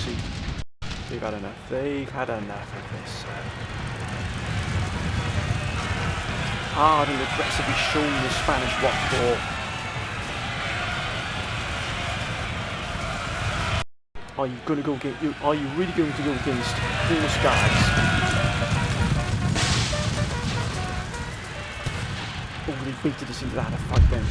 see. They've had enough. They've had enough of this. Hard and aggressively showing the Spanish what for. Are you going to go against? Are you really going to go against horse guards? Oh, they baited us into that fight then.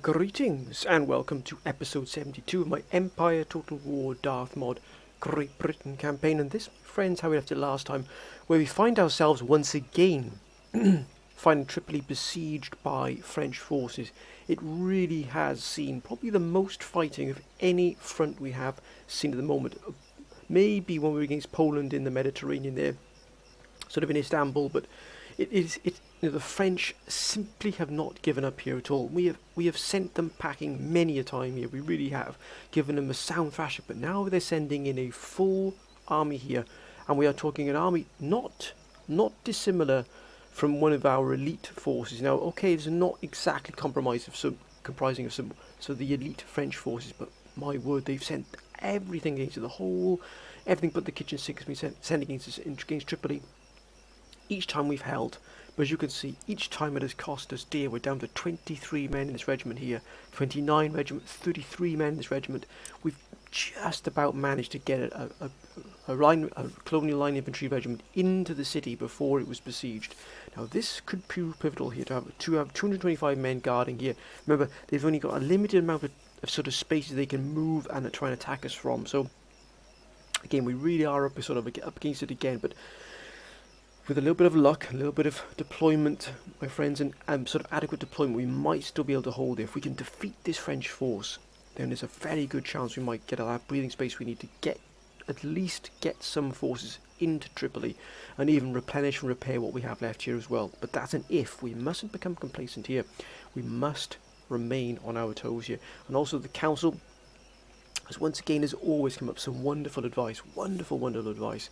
Greetings and welcome to episode 72 of my Empire Total War Darth mod Great Britain campaign, and this, friends, how we left it last time, where we find ourselves once again finding Tripoli besieged by French forces. It really has seen probably the most fighting of any front we have seen at the moment. Maybe when we were against Poland in the Mediterranean there, sort of in Istanbul, but the French simply have not given up here at all. We have sent them packing many a time here. We really have given them a sound thrashing, but now they're sending in a full army here, and we are talking an army not dissimilar from one of our elite forces. Now, okay, it's not exactly comprising of some the elite French forces, but my word, they've sent everything into everything but the kitchen sink has been sent against Tripoli. Each time we've held, but as you can see, each time it has cost us dear. We're down to 23 men in this regiment here, 29 regiment, 33 men in this regiment. We've just about managed to get a colonial line infantry regiment into the city before it was besieged. Now this could prove pivotal here to have 225 men guarding here. Remember, they've only got a limited amount of sort of spaces they can move and try and attack us from. So again, we really are up against it again, but with a little bit of luck, a little bit of deployment, my friends, and sort of adequate deployment, we might still be able to hold it. If we can defeat this French force, then there's a very good chance we might get that breathing space we need to at least get some forces into Tripoli and even replenish and repair what we have left here as well. But that's an if. We mustn't become complacent here. We must remain on our toes here. And also the council has always come up with some wonderful advice, wonderful advice.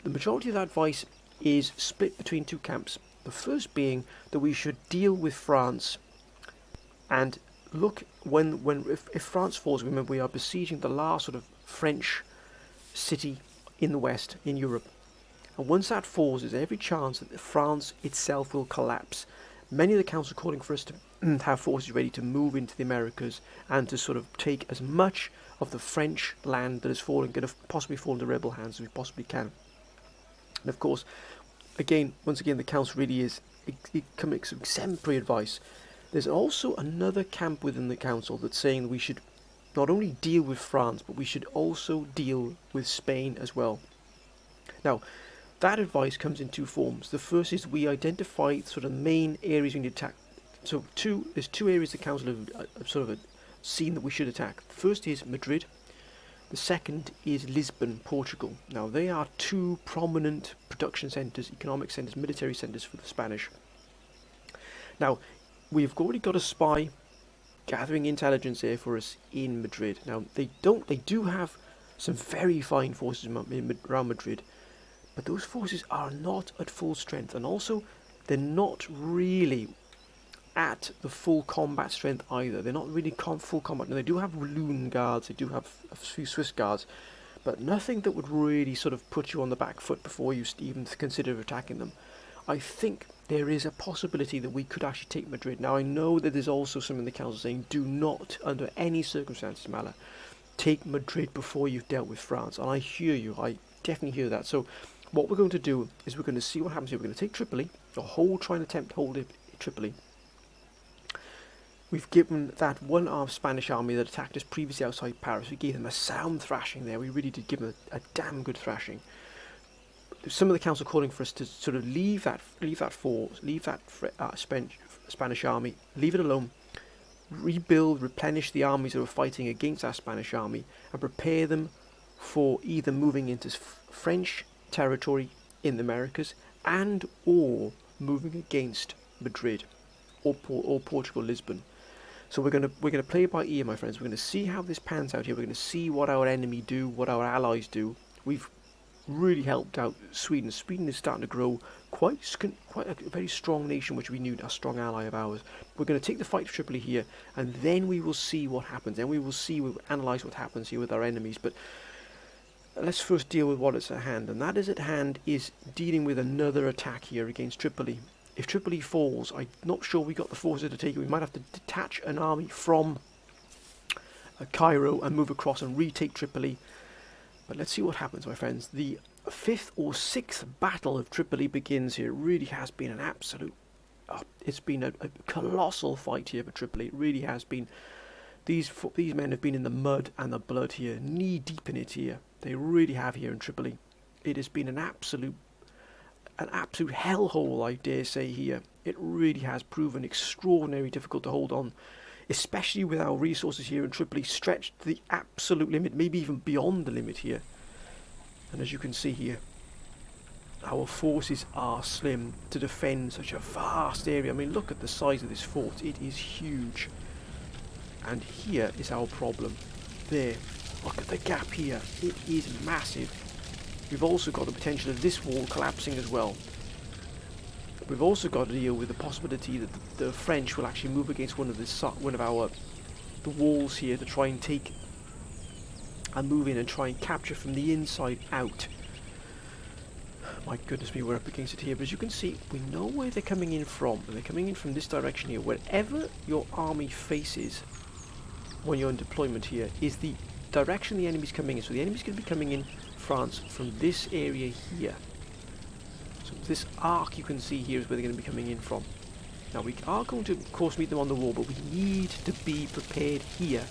The majority of that advice is split between two camps. The first being that we should deal with France and look if France falls. Remember, we are besieging the last sort of French city in the west in Europe, and once that falls, there's every chance that France itself will collapse. Many of the councils are calling for us to have forces ready to move into the Americas and to sort of take as much of the French land that is going to possibly fall into rebel hands as we possibly can. And of course, once again, the council really is makes exemplary advice. There's also another camp within the council that's saying that we should not only deal with France, but we should also deal with Spain as well. Now, that advice comes in two forms. The first is we identify sort of main areas we need to attack. So there's two areas the council have seen that we should attack. The first is Madrid, The second is Lisbon, Portugal. Now, they are two prominent production centres, economic centres, military centres for the Spanish. Now, we've already got a spy gathering intelligence there for us in Madrid. Now, they do have some very fine forces around Madrid, but those forces are not at full strength, and also they're not really at the full combat strength either. They're not really full combat. Now, they do have Loon guards, they do have a few Swiss guards, but nothing that would really sort of put you on the back foot before you even consider attacking them. I think there is a possibility that we could actually take Madrid. Now, I know that there's also some in the council saying, do not, under any circumstances, Mala, take Madrid before you've dealt with France. And I hear you, I definitely hear that. So what we're going to do is we're going to see what happens here. We're going to take Tripoli, try and attempt to hold Tripoli. We've given that one-armed Spanish army that attacked us previously outside Paris, we gave them a sound thrashing there. We really did give them a damn good thrashing. Some of the council calling for us to sort of leave that Spanish army, leave it alone, rebuild, replenish the armies that were fighting against our Spanish army, and prepare them for either moving into French territory in the Americas and or moving against Madrid or Portugal, Lisbon. So we're gonna play it by ear, my friends. We're gonna see how this pans out here. We're gonna see what our enemy do, what our allies do. We've really helped out Sweden. Sweden is starting to grow quite a very strong nation, which we knew a strong ally of ours. We're going to take the fight to Tripoli here, and then we will see what happens. Then we'll analyse what happens here with our enemies. But let's first deal with what is at hand, and that is at hand is dealing with another attack here against Tripoli. If Tripoli falls, I'm not sure we got the forces to take it. We might have to detach an army from Cairo and move across and retake Tripoli. But let's see what happens, my friends. The 5th or 6th battle of Tripoli begins here. It really has been an absolute... it's been a colossal fight here for Tripoli. It really has been. These men have been in the mud and the blood here, knee deep in it here. They really have here in Tripoli. It has been an absolute hellhole, I dare say, here. It really has proven extraordinarily difficult to hold on, especially with our resources here in Tripoli stretched to the absolute limit, maybe even beyond the limit here. And as you can see here, our forces are slim to defend such a vast area. I mean, look at the size of this fort. It is huge. And here is our problem. There, look at the gap here. It is massive. We've also got the potential of this wall collapsing as well. We've also got to deal with the possibility that the French will actually move against one of the walls here to try and take and move in and try and capture from the inside out. My goodness me, we're up against it here. But as you can see, we know where they're coming in from. And they're coming in from this direction here. Wherever your army faces when you're in deployment here is the direction the enemy's coming in. So the enemy's going to be coming in France from this area here. So this arc you can see here is where they're going to be coming in from. Now we are going to, of course, meet them on the wall, but we need to be prepared here.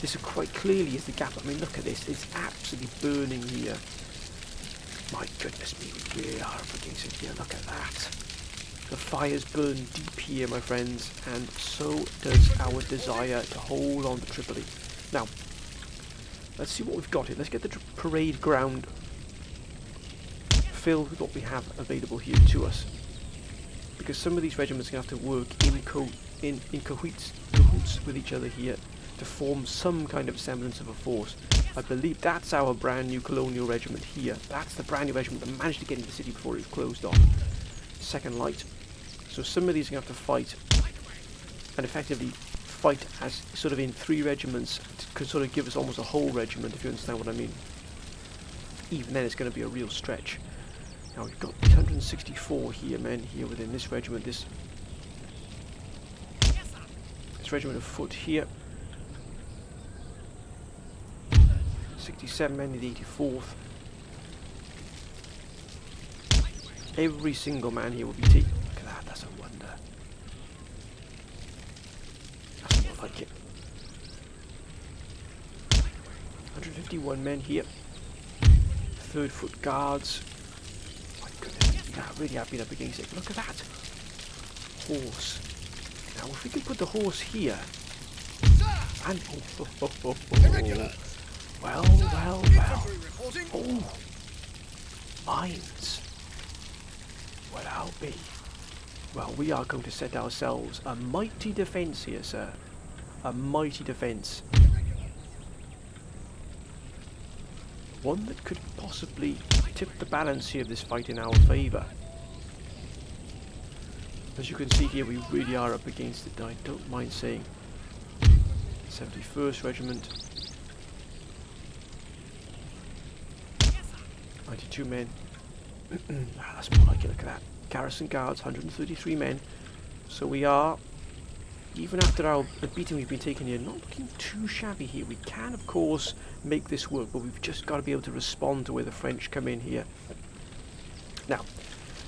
This is quite clearly is the gap. I mean, look at this. It's absolutely burning here. My goodness me, we really are up against it here. Look at that. The fires burn deep here, my friends, and so does our desire to hold on to Tripoli. Now, let's see what we've got here. Let's get the parade ground filled with what we have available here to us. Because some of these regiments are going to have to work in cahoots with each other here to form some kind of semblance of a force. I believe that's our brand new colonial regiment here. That's the brand new regiment that managed to get into the city before it was closed off. Second Light. So some of these are going to have to fight and effectively fight as sort of in 3 regiments to sort of give us almost a whole regiment, if you understand what I mean. Even then it's going to be a real stretch. Now we've got 164 here, men here within this regiment, this regiment of foot here. 67 men in the 84th. Every single man here will be taken. Look at that, that's a wonder. That's more like it. 151 men here. 3rd Foot Guards. My goodness, we really have been up against it. Look at that. Horse. Now if we could put the horse here. And Well, well, well. Oh, mines. Well, I'll be. Well, we are going to set ourselves a mighty defence here, sir. A mighty defence. One that could possibly tip the balance here of this fight in our favour. As you can see here, we really are up against it, I don't mind saying. 71st Regiment. 92 men. That's more like it, look at that. Garrison guards, 133 men. So we are, even after our beating we've been taking here, not looking too shabby here. We can, of course, make this work, but we've just got to be able to respond to where the French come in here. Now,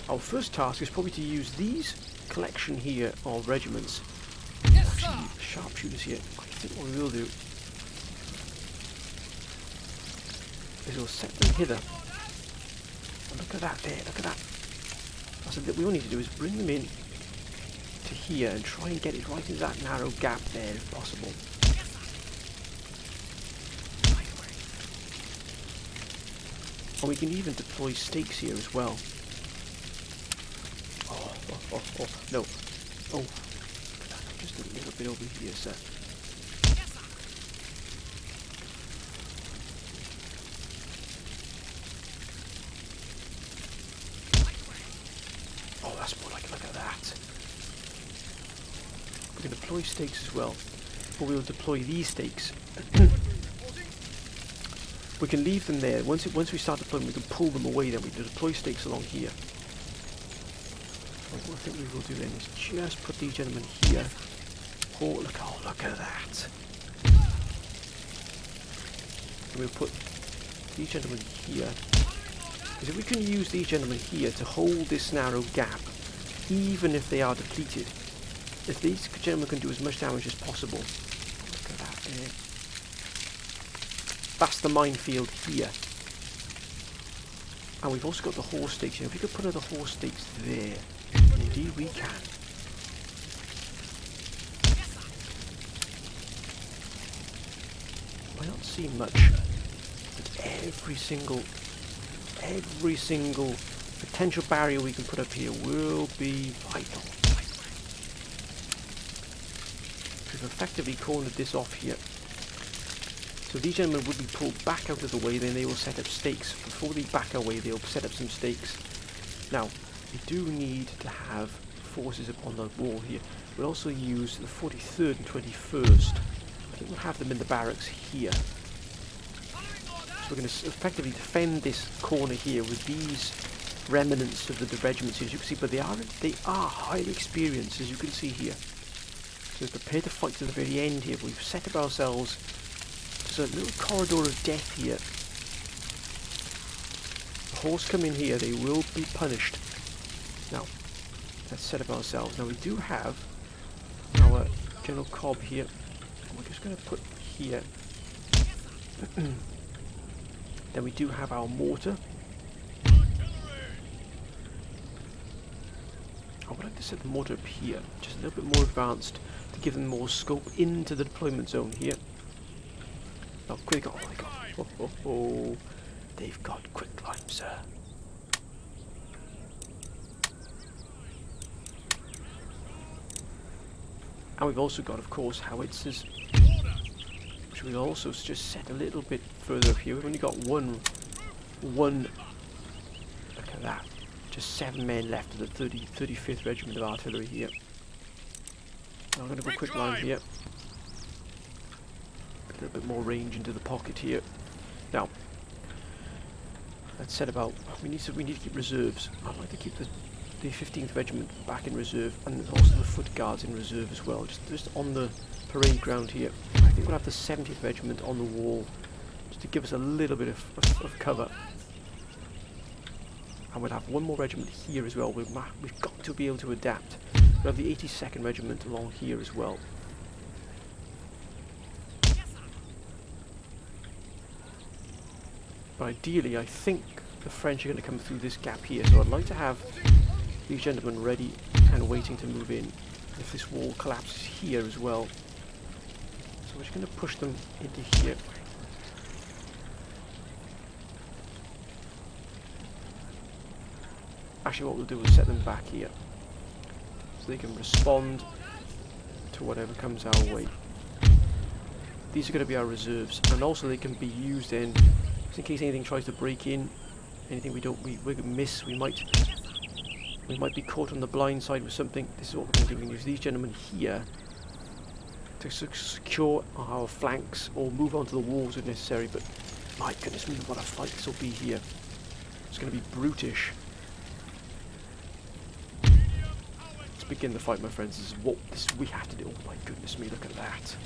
our first task is probably to use these collection here of regiments. Actually, sharpshooters here. I think what we will do is we'll set them hither. And look at that there, look at that. So what we all need to do is bring them in to here and try and get it right into that narrow gap there if possible. And we can even deploy stakes here as well. Oh, no. Oh, just a little bit over here, sir. Oh, that's more like it, look at that. We can deploy stakes as well, but we'll deploy these stakes. We can leave them there. Once we start deploying, we can pull them away. Then we can deploy stakes along here. What I think we will do then is just put these gentlemen here. Oh, look at that. And we'll put these gentlemen here. Because if we can use these gentlemen here to hold this narrow gap, even if they are depleted, if these gentlemen can do as much damage as possible. Look at that there. That's the minefield here. And we've also got the horse stakes here. If we could put another horse stakes there, indeed we can. Might not seem much, but every single potential barrier we can put up here will be vital. We've effectively cornered this off here. So these gentlemen would be pulled back out of the way, then they will set up stakes. Before they back away, they'll set up some stakes. Now, we do need to have forces up on the wall here. We'll also use the 43rd and 21st. I think we'll have them in the barracks here. So we're going to effectively defend this corner here with these remnants of the regiments here, as you can see, but they are highly experienced, as you can see here. So we're prepared to fight to the very end here, but we've set up ourselves just a little corridor of death here. The horse come in here, they will be punished. Now, let's set up ourselves. Now we do have our General Cobb here. We're just going to put here. Then we do have our mortar. I would like to set the mortar up here, just a little bit more advanced, to give them more scope into the deployment zone here. Oh, quick! Oh my God! Oh! They've got quick climb, sir. And we've also got, of course, howitzers, which we'll also just set a little bit further up here. We've only got one. Look at that. Just 7 men left of the 35th Regiment of Artillery here. Now I'm going to go quick line here. A little bit more range into the pocket here. Now, let's set about. We need to keep reserves. I'd like to keep the 15th Regiment back in reserve, and also the Foot Guards in reserve as well. Just on the parade ground here. I think we'll have the 70th Regiment on the wall, just to give us a little bit of cover. And we'll have one more regiment here as well. We've got to be able to adapt. We'll have the 82nd Regiment along here as well. But ideally, I think the French are going to come through this gap here. So I'd like to have these gentlemen ready and waiting to move in if this wall collapses here as well. So we're just going to push them into here. actually what we'll do is set them back here, so they can respond to whatever comes our way. These are going to be our reserves, and also they can be used then, just in case anything tries to break in, anything we miss, we might be caught on the blind side with something. This is what we're going to do. We're going to use these gentlemen here to secure our flanks, or move onto the walls if necessary, but my goodness me, what a fight this will be here. It's going to be brutish. Let's begin the fight, my friends. This is what we have to do. Oh my goodness me, look at that.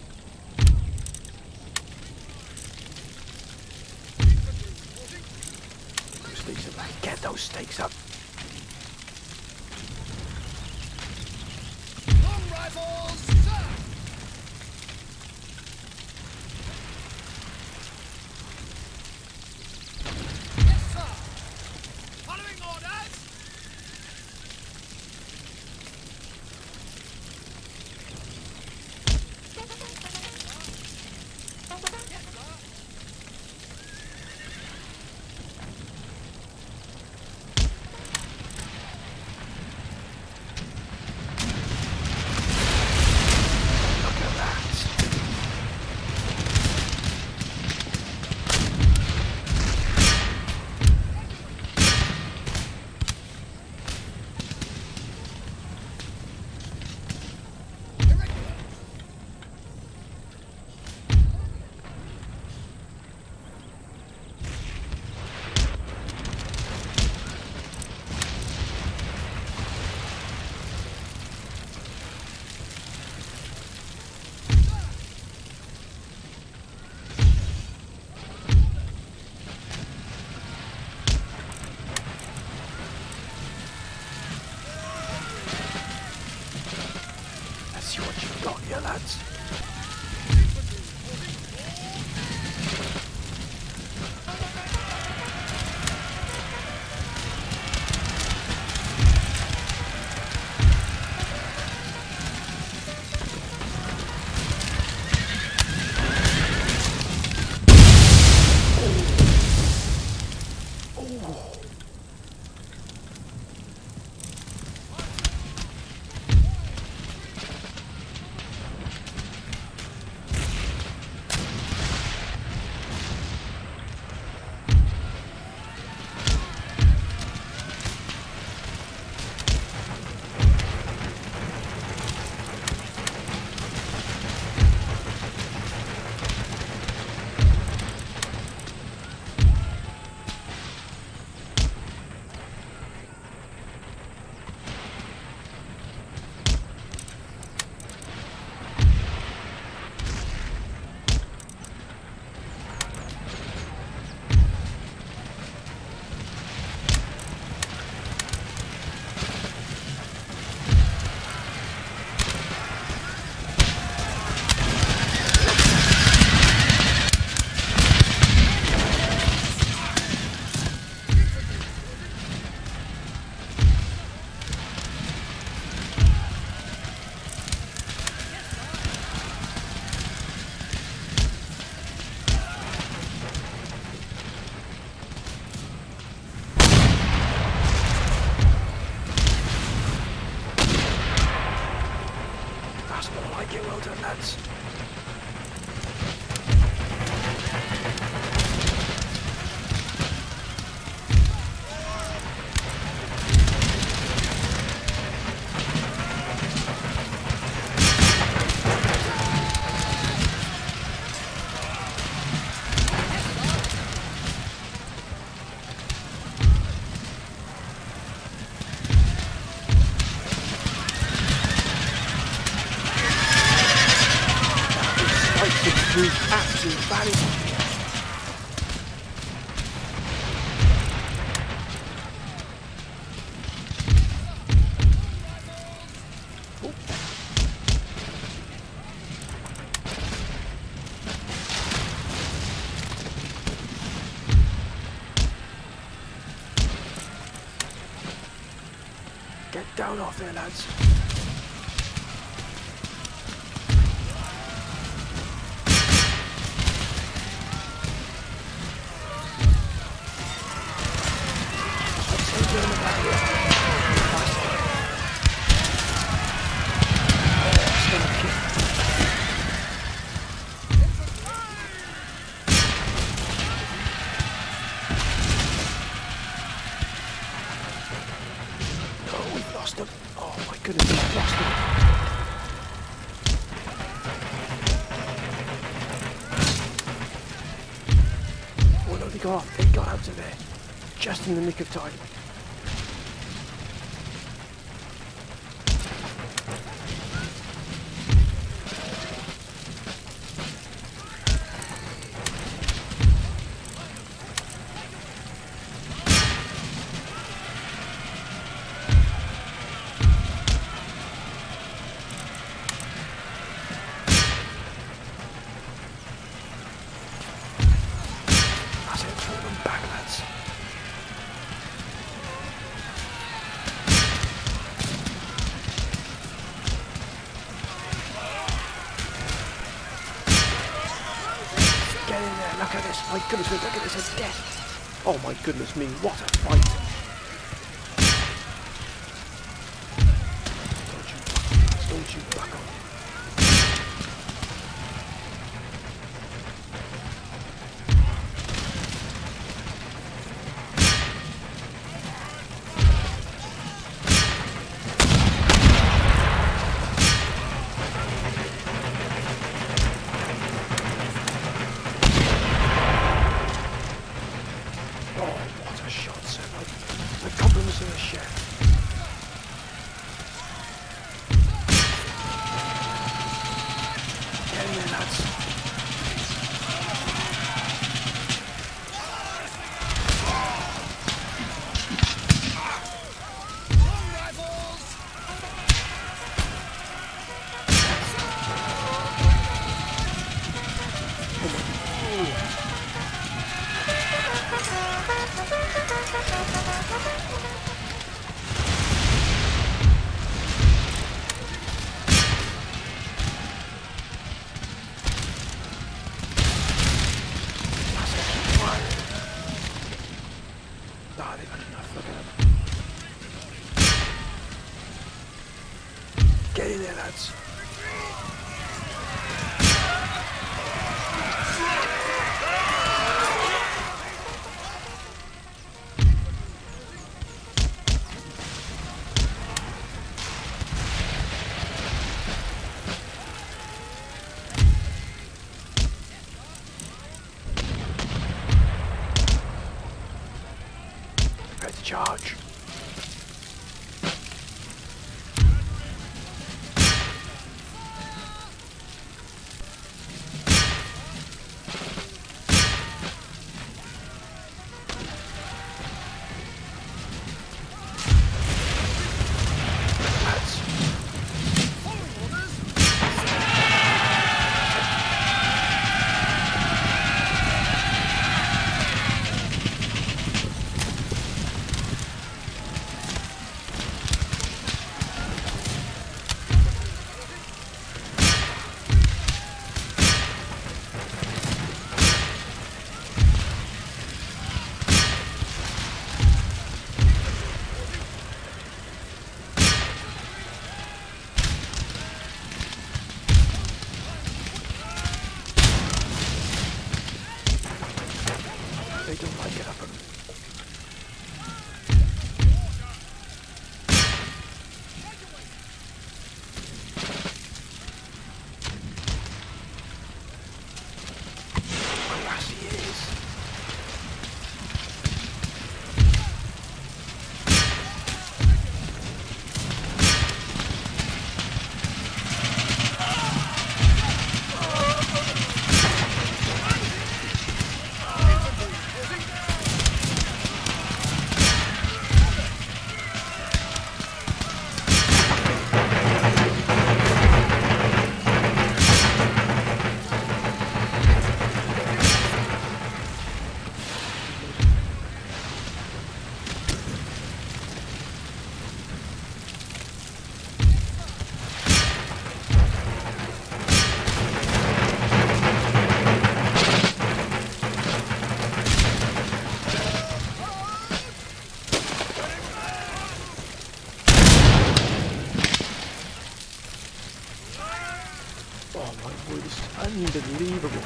Those stakes up. Get those stakes up. Long rifles, sir! Yes, sir! Following orders! Yes, sir! See what you've got here, lads. lads. Absolute value. Oh. Get down off there, lads. Get in the back here. Oh my goodness, he's lost him. Oh no, they got out of there. Just in the nick of time. That's it, throw them back, lads. Get in there, look at this. My goodness, look at this, a death. Oh my goodness me, what a fight. Don't you back on. Get in there, lads. Prepare to charge. They don't like it up. Grassy is. Oh my word, this is unbelievable.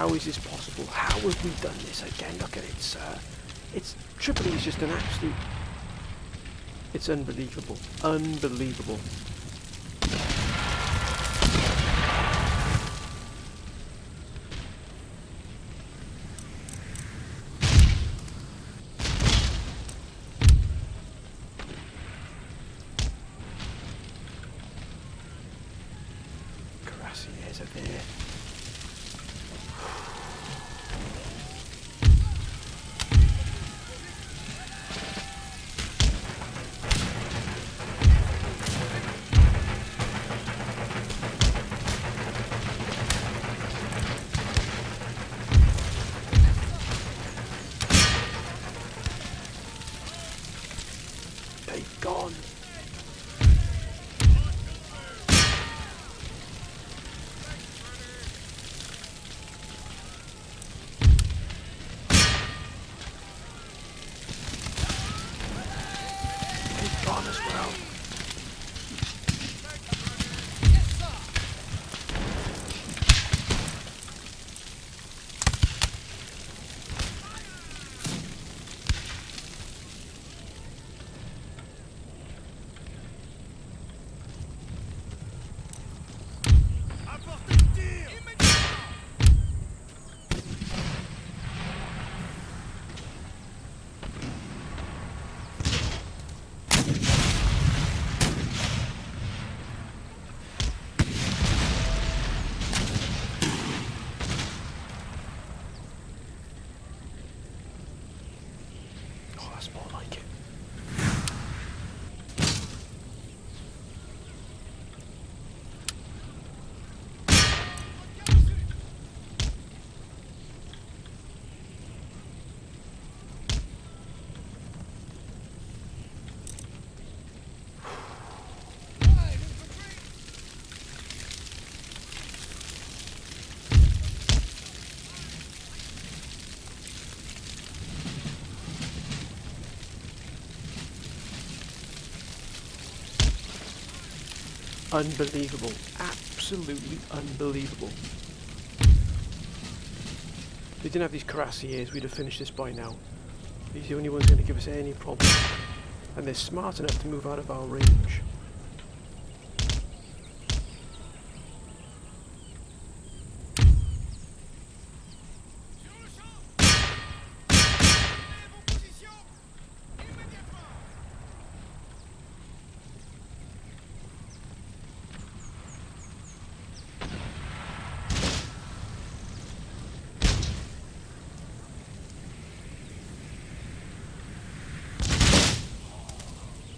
how is this possible? How have we done this again? Look at it, sir. It's Tripoli is just an absolute. It's unbelievable. Unbelievable. Cuirassiers are there. They've gone. They've gone as well. Yes, sir. Apportez le tir immédiatement. Oh, that's more like it. Light infantry. Unbelievable. Absolutely unbelievable. If we didn't have these cuirassiers, we'd have finished this by now. He's the only one's going to give us any problem. And they're smart enough to move out of our range. Sur le champ. Prenez vos positions immédiatement.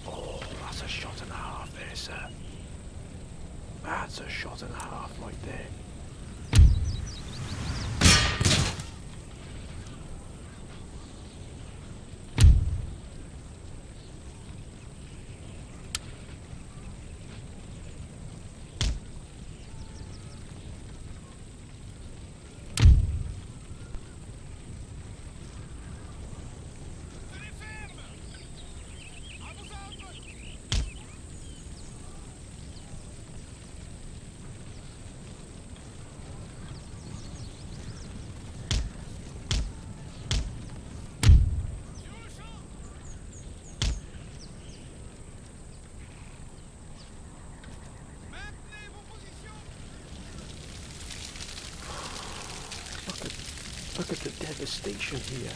Oh, that's a shot and a half there, sir. That's a shot and a half right there. Tenez ferme. À vos ordres. Sur le champ. Maintenez vos positions. Look at the devastation here.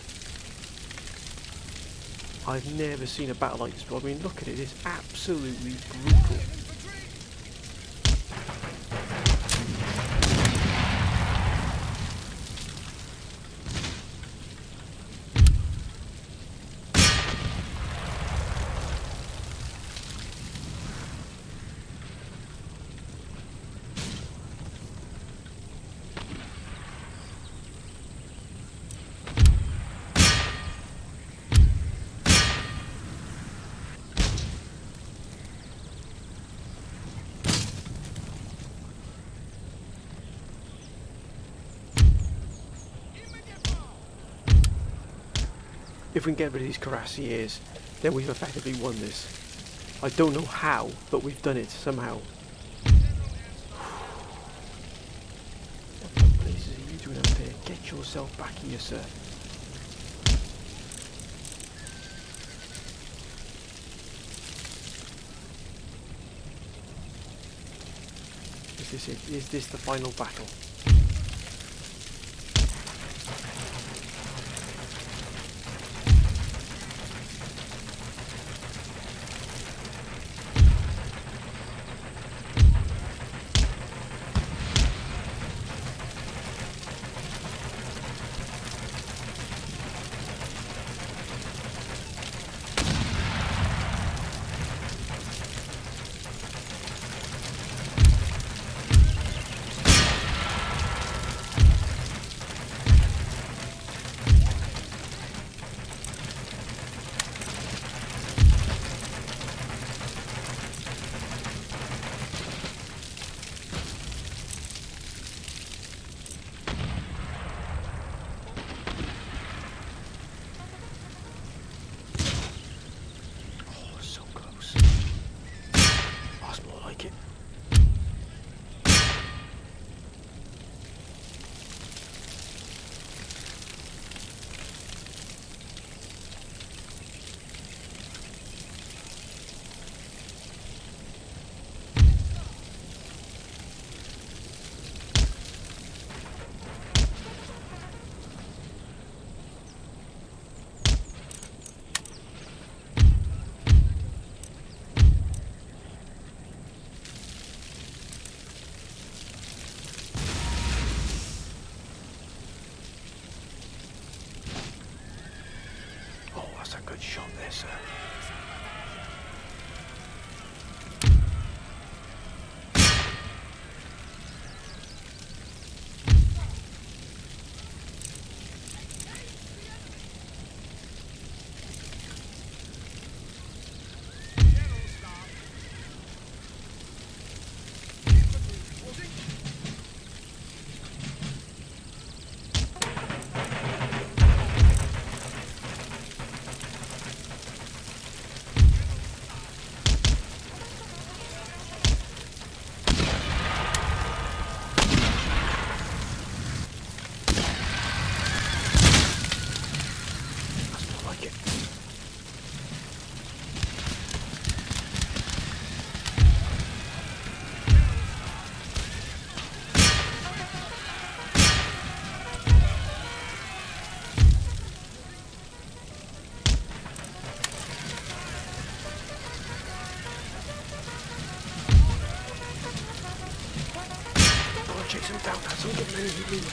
I've never seen a battle like this before. I mean, look at it. It's absolutely brutal. Light infantry. If we can get rid of these cuirassiers, then we've effectively won this. I don't know how, but we've done it somehow. What the blazes are you doing out there? Get yourself back here, sir. Is this it? Is this the final battle? Good shot there, sir. Chase him down, that's all the men he needs.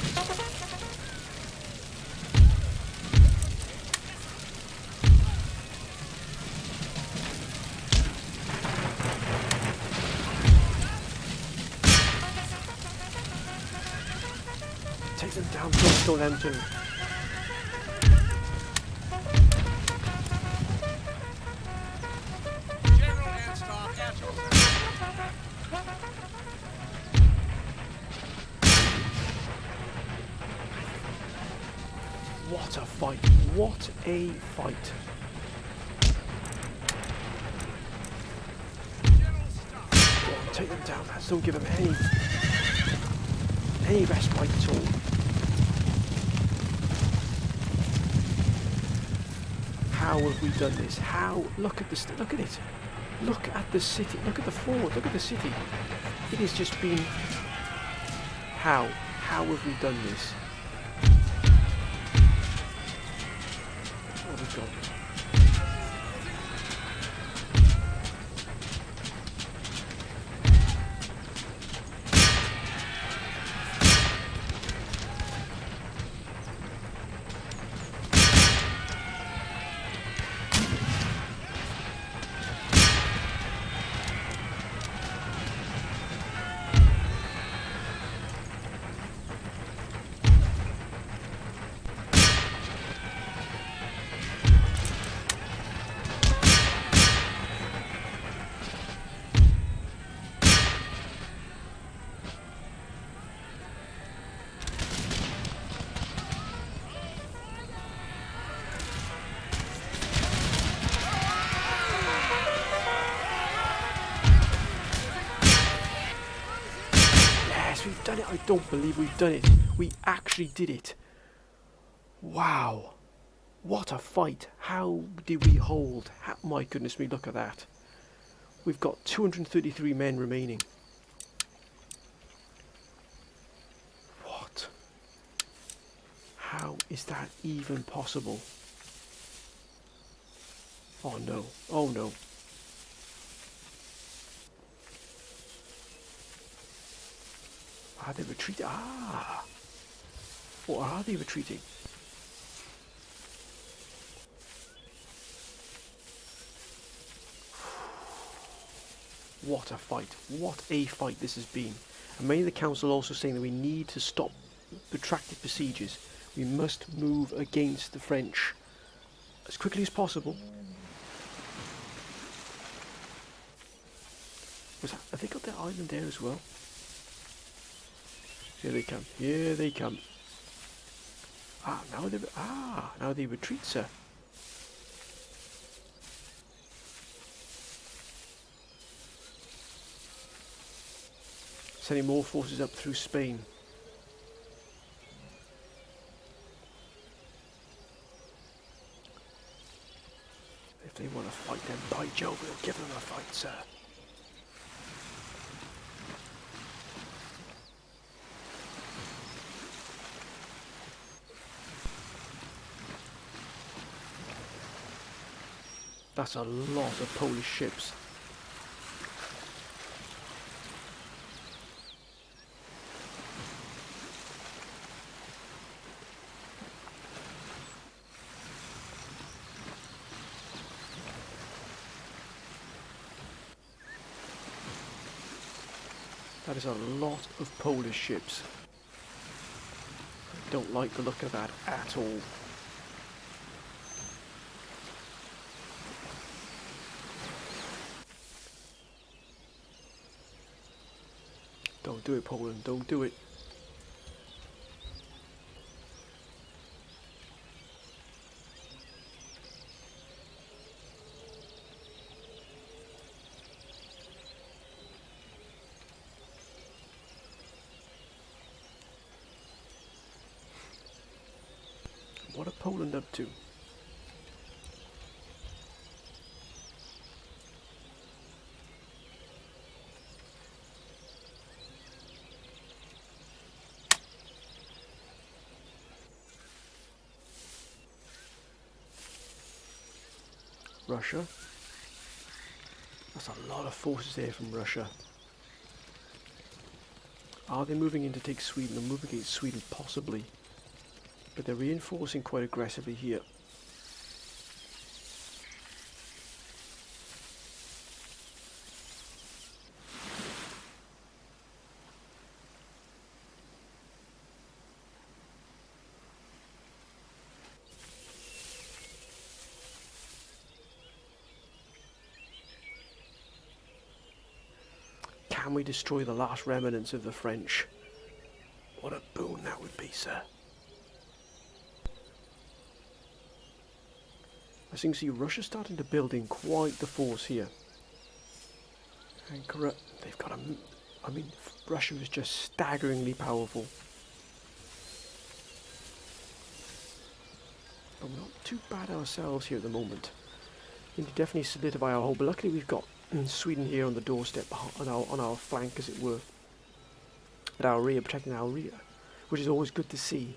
Take them down, don't kill them too. General and staff at your service. What a fight. What a fight. General staff. Go on, take them down, lads. Don't give them any respite at all. How have we done this? How? Look at this. Look at it. Look at the city. Look at the fort. Look at the city. It has just been. How? How have we done this? What have we got? We've done it. I don't believe we've done it. We actually did it. Wow. What a fight. How did we hold? My goodness me, look at that. We've got 233 men remaining. What? How is that even possible? Oh no. Oh no. Are they retreating? Ah! Or are they retreating? What a fight. What a fight this has been. And many of the council also saying that we need to stop protracted besieges. We must move against the French as quickly as possible. Have they got their island there as well? Here they come. Here they come. Now they retreat, sir. Sending more forces up through Spain. If they want to fight, then by Jove, we'll give them a fight, sir. That's a lot of Polish ships. That is a lot of Polish ships. I don't like the look of that at all. Don't do it, Poland. Don't do it. What are Poland up to? Russia. That's a lot of forces there from Russia. Are they moving in to take Sweden? They're moving against Sweden, possibly. But they're reinforcing quite aggressively here. Can we destroy the last remnants of the French? What a boon that would be, sir. As you can see, Russia's starting to build in quite the force here. And they've got Russia is just staggeringly powerful. But we're not too bad ourselves here at the moment. We need to definitely solidify our hold, but luckily we've got Sweden here on the doorstep, on our flank, as it were. At our rear, protecting our rear, which is always good to see.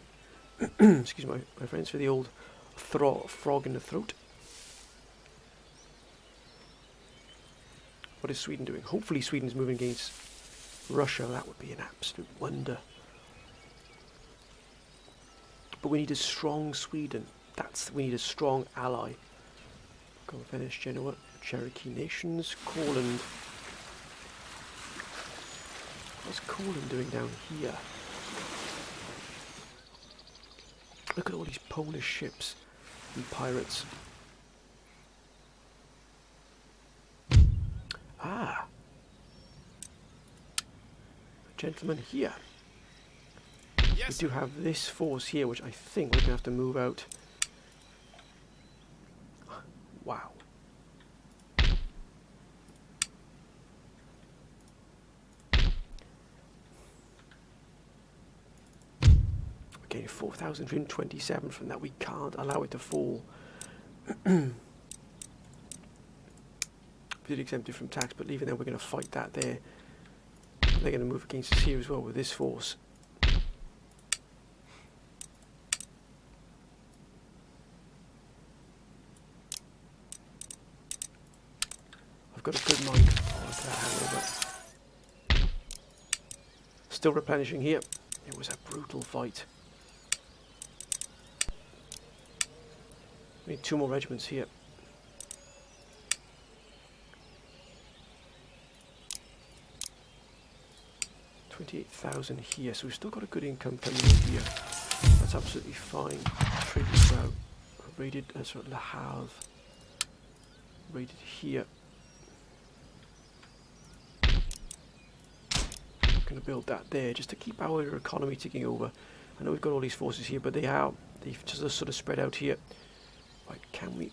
Excuse my friends for the old frog in the throat. What is Sweden doing? Hopefully Sweden's moving against Russia. That would be an absolute wonder. But we need a strong Sweden. We need a strong ally. Go Venice, Genoa, Cherokee Nations, Courland. What's Courland doing down here? Look at all these Polish ships and pirates. Ah, a gentleman here. Yes, We do have this force here, which I think we're going to have to move out. Wow. getting 4,327 from that. We can't allow it to fall. We did exempt it from tax, but even then we're going to fight that there. They're going to move against us here as well with this force. I've got a good mind. Still replenishing here. It was a brutal fight. We need 2 more regiments here. $28,000 here, so we've still got a good income coming in here. That's absolutely fine. Trade this out. Raided, sorry, Le Havre. Raided here. Going to build that there just to keep our economy ticking over. I know we've got all these forces here, but they've just sort of spread out here. Right, can we?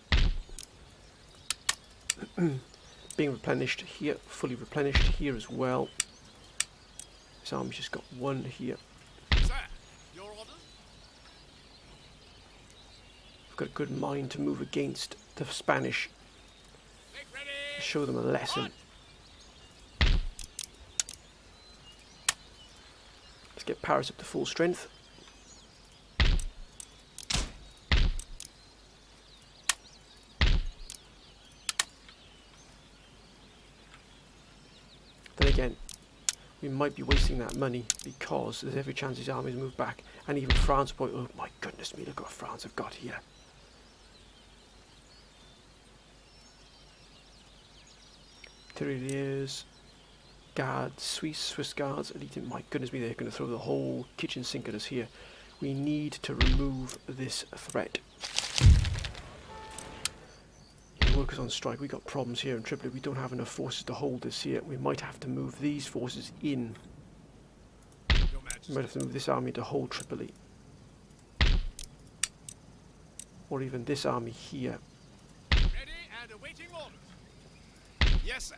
Being replenished here, fully replenished here as well. This army's just got 1 here. Sir, your orders? I've got a good mind to move against the Spanish. Make ready. Show them a lesson. Let's get Paris up to full strength. Then again, we might be wasting that money because there's every chance his armies move back, and even France will. Oh my goodness me! Look what France have got here. Tirailleurs, guards, Swiss guards, elite. My goodness me! They're going to throw the whole kitchen sink at us here. We need to remove this threat. Workers on strike. We got problems here in Tripoli. We don't have enough forces to hold this here. We might have to move these forces in. We might have to move this army to hold Tripoli, or even this army here. Ready and awaiting orders. Yes, sir.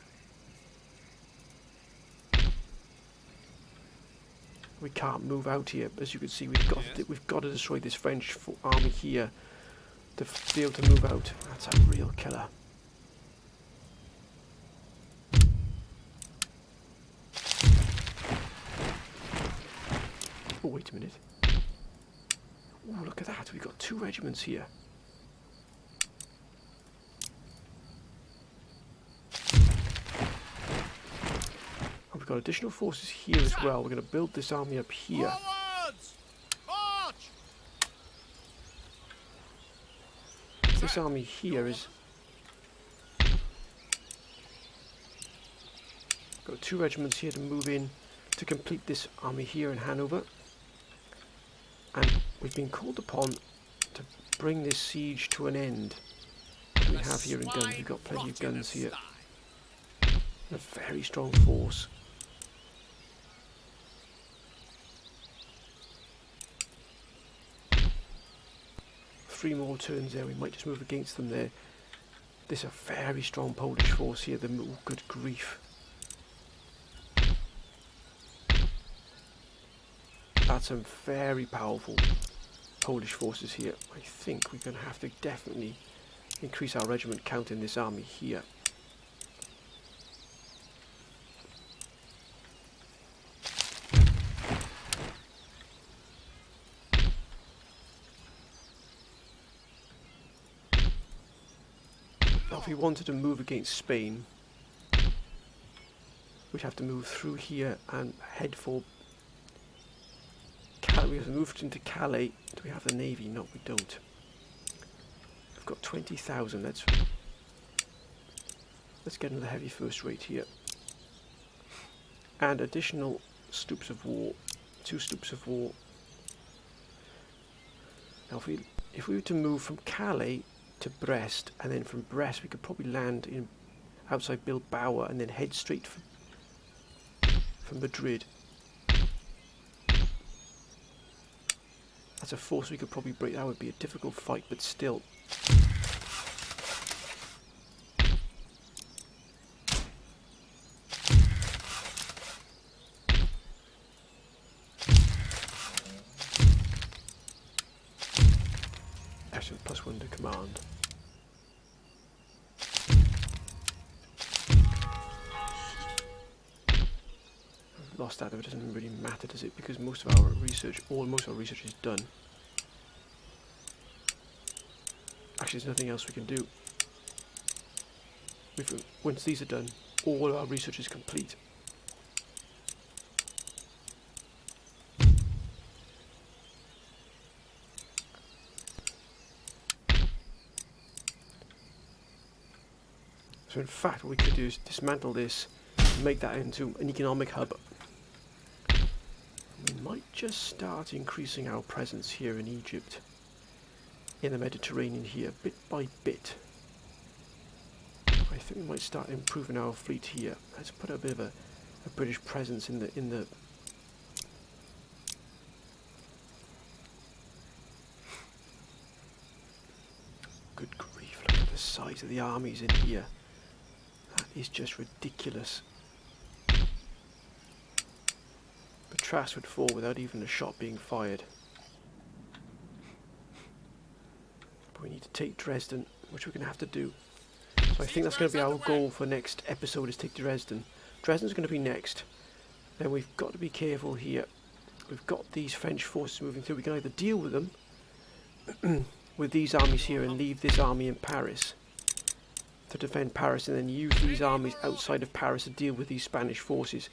We can't move out here. As you can see, we've got to destroy this French army here to be able to move out. That's a real killer. Oh, wait a minute. Oh, look at that. We've got 2 regiments here. And we've got additional forces here as well. We're going to build this army up here. Forwards! March! This army here is got 2 regiments here to move in to complete this army here in Hanover, and we've been called upon to bring this siege to an end. What do we have here in guns? We've got plenty of guns here. A very strong force. Three more turns there. We might just move against them there. There's a very strong Polish force here. Oh, good grief. That's some very powerful Polish forces here. I think we're going to have to definitely increase our regiment count in this army here. Now, if we wanted to move against Spain, we'd have to move through here and head for Calais. We have moved into Calais. Do we have the navy? No, we don't. We've got 20,000. Let's get into the heavy first rate here. And additional stoops of war. 2 stoops of war. Now, if we were to move from Calais to Brest, and then from Brest we could probably land in outside Bilbao and then head straight for Madrid. That's a force we could probably break. That would be a difficult fight, but still. So +1 to command. I've lost that, but it doesn't really matter, does it? Because most of our research, most of our research is done. Actually, there's nothing else we can do. Once these are done, all our research is complete. So in fact, what we could do is dismantle this and make that into an economic hub. We might just start increasing our presence here in Egypt, in the Mediterranean here, bit by bit. I think we might start improving our fleet here. Let's put a bit of a British presence in the Good grief, look at the size of the armies in here. That is just ridiculous. The Trass would fall without even a shot being fired. But we need to take Dresden, which we're going to have to do. So I think that's going to be our goal for next episode, is take Dresden. Dresden's going to be next. Then we've got to be careful here. We've got these French forces moving through. We can either deal with them with these armies here and leave this army in Paris to defend Paris, and then use these armies outside of Paris to deal with these Spanish forces.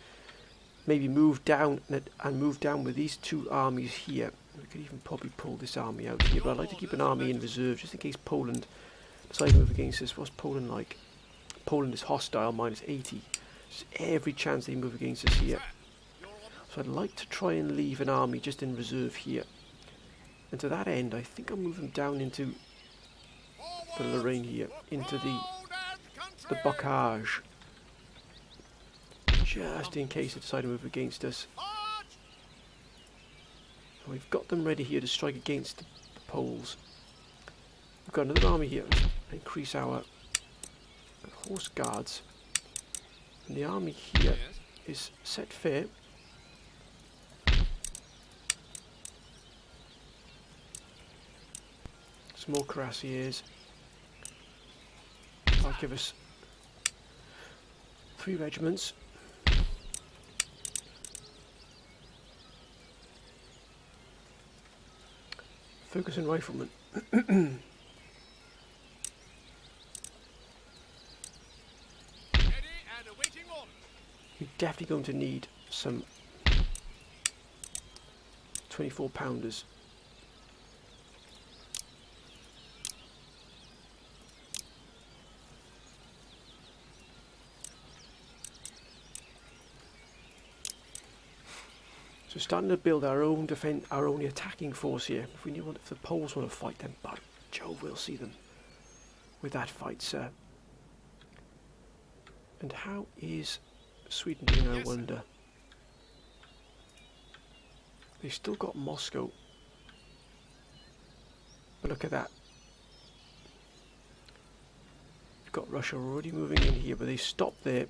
Maybe move down and move down with these two armies here. We could even probably pull this army out here, but I'd like to keep an army in reserve just in case Poland decides to move against us. What's Poland like? Poland is hostile, -80. There's every chance they move against us here. So I'd like to try and leave an army just in reserve here. And to that end, I think I'll move them down into the Lorraine here, into the Bocage, just in case they decide to move against us. So we've got them ready here to strike against the Poles. We've got another army here. Let's increase our horse guards. And the army here is set fair. Some more cuirassiers. That'll give us 3 regiments. Ferguson riflemen. We're definitely going to need some 24-pounders. So starting to build our own attacking force here. If the Poles want to fight, then by Jove, we'll see them with that fight, sir. And how is Sweden doing, I wonder? They've still got Moscow. But look at that. We've got Russia already moving in here, but they stopped there.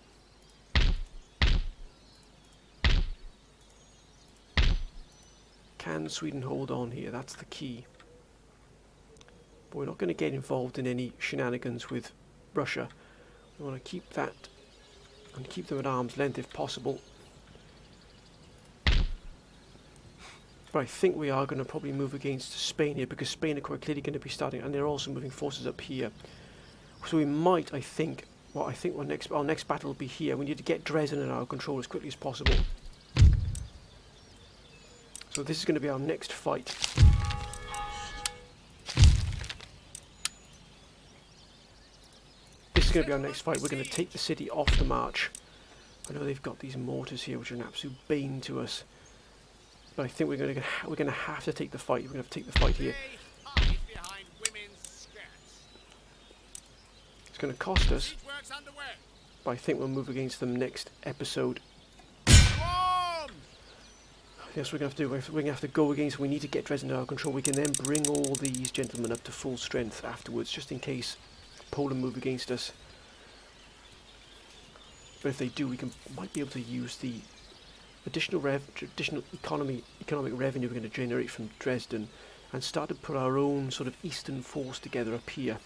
Can Sweden hold on here? That's the key. But we're not going to get involved in any shenanigans with Russia. We want to keep that and keep them at arm's length if possible. But I think we are going to probably move against Spain here, because Spain are quite clearly going to be starting, and they're also moving forces up here. So we might, our next battle will be here. We need to get Dresden under our control as quickly as possible. So this is going to be our next fight. This is going to be our next fight. We're going to take the city off the march. I know they've got these mortars here, which are an absolute bane to us. But I think we're going to have to take the fight. We're going to have to take the fight here. It's going to cost us, but I think we'll move against them next episode. Yes, we're going to have to do. We're going to have to go against. We need to get Dresden under our control. We can then bring all these gentlemen up to full strength afterwards, just in case Poland move against us. But if they do, might be able to use the additional economic revenue we're going to generate from Dresden and start to put our own sort of eastern force together up here.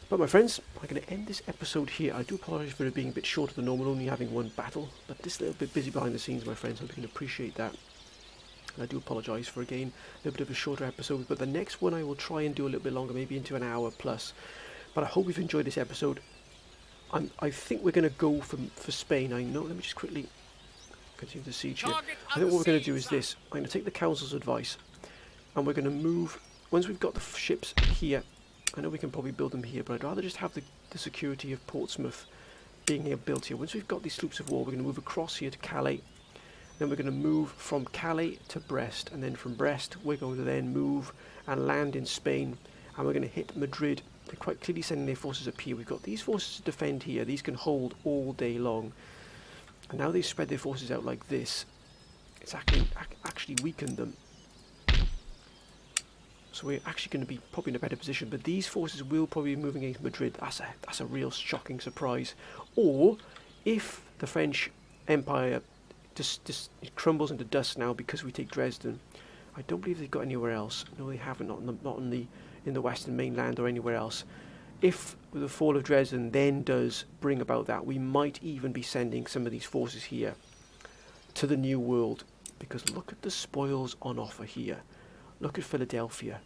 But my friends, I'm going to end this episode here. I do apologise for it being a bit shorter than normal, only having one battle, but this little bit busy behind the scenes, my friends. Hope you can appreciate that. I do apologise for, again, a little bit of a shorter episode, but the next one I will try and do a little bit longer, maybe into an hour plus. But I hope you've enjoyed this episode. I think we're going to go for Spain. I know, let me just quickly continue the siege here. I think what we're going to do is this. I'm going to take the council's advice, and we're going to move, once we've got the ships here, I know we can probably build them here, but I'd rather just have the security of Portsmouth being built here. Once we've got these sloops of war, we're going to move across here to Calais. Then we're going to move from Calais to Brest, and then from Brest we're going to then move and land in Spain, and we're going to hit Madrid. They're quite clearly sending their forces up here. We've got these forces to defend here. These can hold all day long. And now they've spread their forces out like this. It's actually weakened them. So we're actually going to be probably in a better position. But these forces will probably be moving against Madrid. That's a real shocking surprise. Or if the French Empire just crumbles into dust now because we take Dresden, I don't believe they've got anywhere else. No, they haven't. Not in the western mainland or anywhere else. If the fall of Dresden then does bring about that, we might even be sending some of these forces here to the New World, because look at the spoils on offer here. Look at Philadelphia,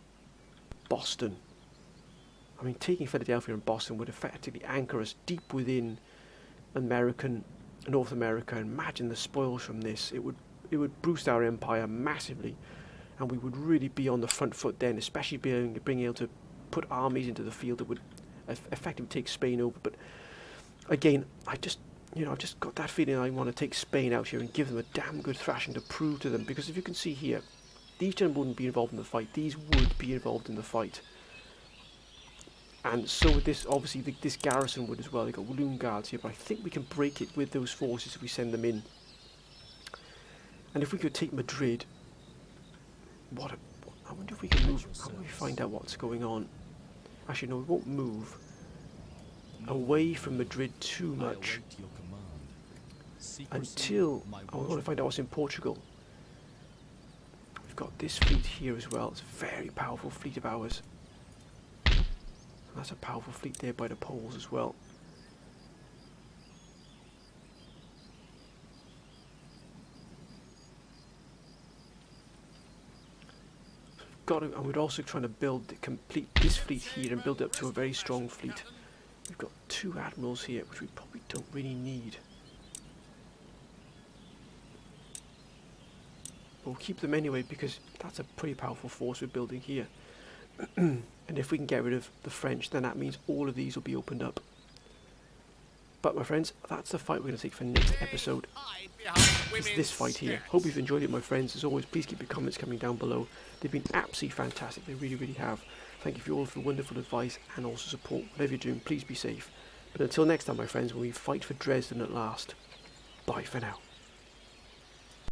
Boston. I mean, taking Philadelphia and Boston would effectively anchor us deep within North America. Imagine the spoils from this. It would boost our empire massively, and we would really be on the front foot then, especially being able to put armies into the field that would effectively take Spain over. But again, I've just got that feeling I want to take Spain out here and give them a damn good thrashing to prove to them, because if you can see here, these gentlemen wouldn't be involved in the fight. These would be involved in the fight. And so with this, obviously, this garrison would as well. They've got Walloon Guards here, but I think we can break it with those forces if we send them in. And if we could take Madrid, I wonder if we can move. How do we find out what's going on? Actually, no, we won't move away from Madrid too much until I want to find out what's in Portugal. We've got this fleet here as well. It's a very powerful fleet of ours. That's a powerful fleet there by the Poles as well. And we're also trying to complete this fleet here and build up to a very strong fleet. We've got 2 admirals here, which we probably don't really need. But we'll keep them anyway, because that's a pretty powerful force we're building here. And if we can get rid of the French, then that means all of these will be opened up. But my friends, that's the fight we're going to take for next episode. It's this fight here. Hope you've enjoyed it, my friends. As always, please keep your comments coming down below. They've been absolutely fantastic. They really, really have. Thank you for all for wonderful advice and also support. Whatever you're doing, please be safe. But until next time, my friends, when we fight for Dresden at last, bye for now.